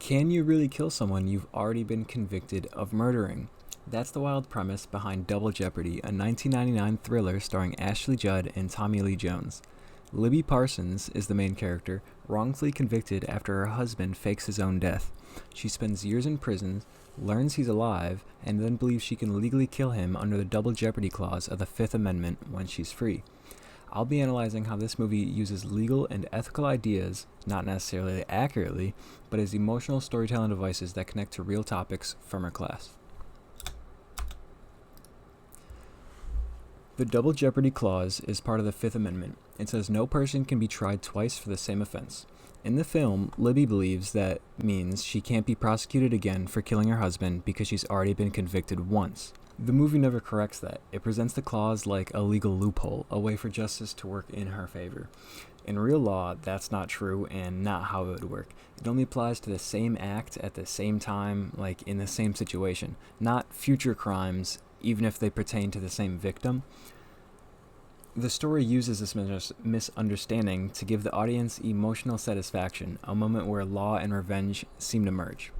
Can you really kill someone you've already been convicted of murdering? That's the wild premise behind Double Jeopardy, a 1999 thriller starring Ashley Judd and Tommy Lee Jones. Libby Parsons is the main character, wrongfully convicted after her husband fakes his own death. She spends years in prison, learns he's alive, and then believes she can legally kill him under the Double Jeopardy clause of the Fifth Amendment when she's free. I'll be analyzing how this movie uses legal and ethical ideas, not necessarily accurately, but as emotional storytelling devices that connect to real topics from her class. The Double Jeopardy clause is part of the Fifth Amendment. It says no person can be tried twice for the same offense. In the film, Libby believes that means she can't be prosecuted again for killing her husband because she's already been convicted once. The movie never corrects that. It presents the clause like a legal loophole, a way for justice to work in her favor. In real law, that's not true and not how it would work. It only applies to the same act at the same time, like in the same situation, not future crimes, even if they pertain to the same victim. The story uses this misunderstanding to give the audience emotional satisfaction, a moment where law and revenge seem to merge.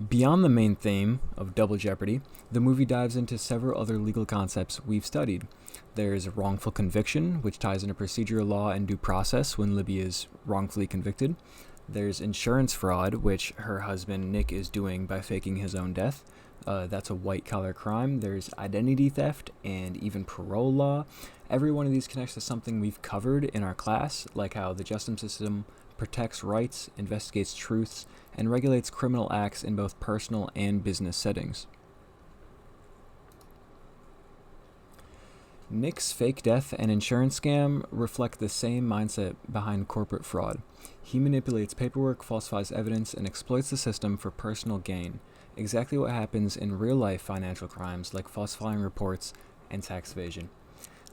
Beyond the main theme of Double Jeopardy, the movie dives into several other legal concepts we've studied. There's wrongful conviction, which ties into procedural law and due process when Libby is wrongfully convicted. There's insurance fraud, which her husband Nick is doing by faking his own death. That's a white-collar crime. There's identity theft and even parole law. Every one of these connects to something we've covered in our class, like how the justice system protects rights, investigates truths, and regulates criminal acts in both personal and business settings. Nick's fake death and insurance scam reflect the same mindset behind corporate fraud. He manipulates paperwork, falsifies evidence, and exploits the system for personal gain. Exactly what happens in real-life financial crimes like falsifying reports and tax evasion.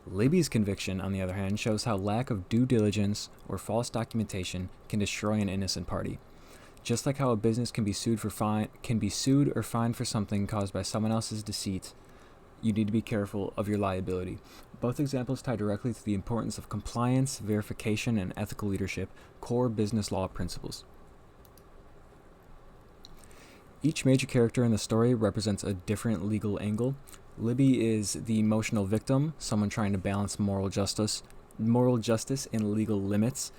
Libby's conviction, on the other hand, shows how lack of due diligence or false documentation can destroy an innocent party. Just like how a business can be sued or fined for something caused by someone else's deceit, you need to be careful of your liability. Both examples tie directly to the importance of compliance, verification, and ethical leadership, core business law principles. Each major character in the story represents a different legal angle. Libby is the emotional victim, someone trying to balance moral justice and legal limits.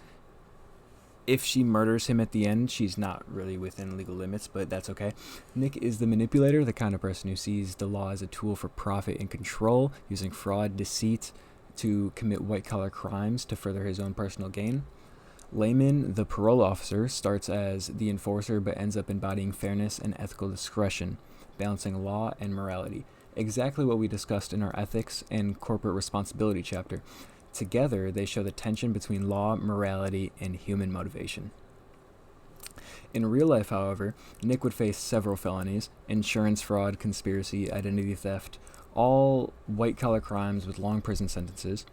If she murders him at the end, she's not really within legal limits, but that's okay. Nick is the manipulator, the kind of person who sees the law as a tool for profit and control, using fraud, deceit to commit white-collar crimes to further his own personal gain. Layman, the parole officer, starts as the enforcer but ends up embodying fairness and ethical discretion, balancing law and morality. Exactly what we discussed in our ethics and corporate responsibility chapter. Together, they show the tension between law, morality, and human motivation. In real life, however, Nick would face several felonies: insurance fraud, conspiracy, identity theft, all white-collar crimes with long prison sentences.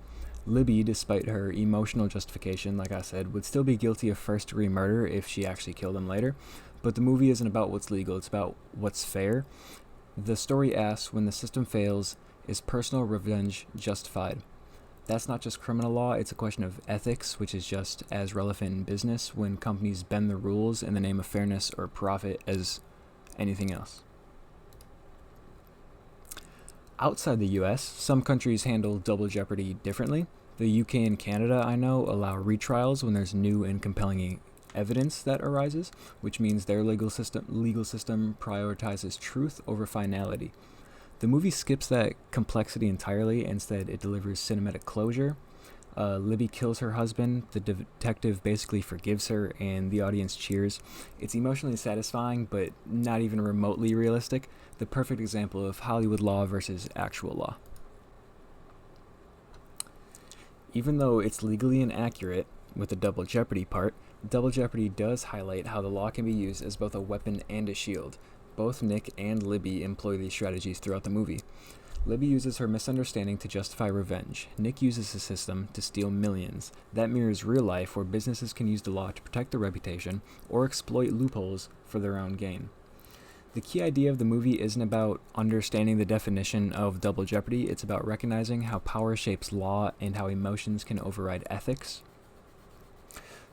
Libby, despite her emotional justification, like I said, would still be guilty of first-degree murder if she actually killed him later. But the movie isn't about what's legal, it's about what's fair. The story asks, when the system fails, is personal revenge justified? That's not just criminal law, it's a question of ethics, which is just as relevant in business when companies bend the rules in the name of fairness or profit as anything else. Outside the US, some countries handle double jeopardy differently. The UK and Canada, I know, allow retrials when there's new and compelling evidence that arises, which means their legal system prioritizes truth over finality. The movie skips that complexity entirely. Instead, it delivers cinematic closure. Libby kills her husband, the detective basically forgives her, and the audience cheers. It's emotionally satisfying, but not even remotely realistic. The perfect example of Hollywood law versus actual law. Even though it's legally inaccurate with the double jeopardy part, double jeopardy does highlight how the law can be used as both a weapon and a shield. Both Nick and Libby employ these strategies throughout the movie. Libby uses her misunderstanding to justify revenge. Nick uses the system to steal millions. That mirrors real life, where businesses can use the law to protect their reputation or exploit loopholes for their own gain. The key idea of the movie isn't about understanding the definition of double jeopardy, it's about recognizing how power shapes law and how emotions can override ethics.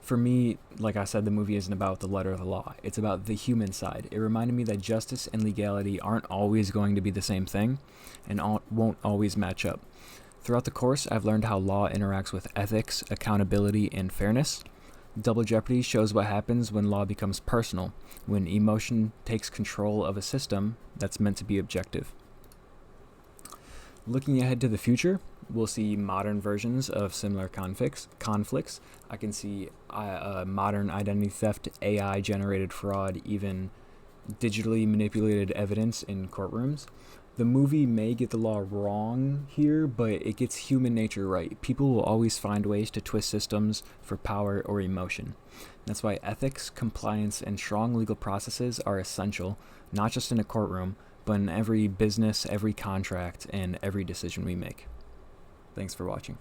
For me, like I said, the movie isn't about the letter of the law. It's about the human side. It reminded me that justice and legality aren't always going to be the same thing and won't always match up. Throughout the course, I've learned how law interacts with ethics, accountability, and fairness. Double Jeopardy shows what happens when law becomes personal, when emotion takes control of a system that's meant to be objective. Looking ahead to the future, we'll see modern versions of similar conflicts. I can see modern identity theft, AI-generated fraud, even digitally manipulated evidence in courtrooms. The movie may get the law wrong here, but it gets human nature right. People will always find ways to twist systems for power or emotion. That's why ethics, compliance, and strong legal processes are essential, not just in a courtroom, but in every business, every contract, and every decision we make. Thanks for watching.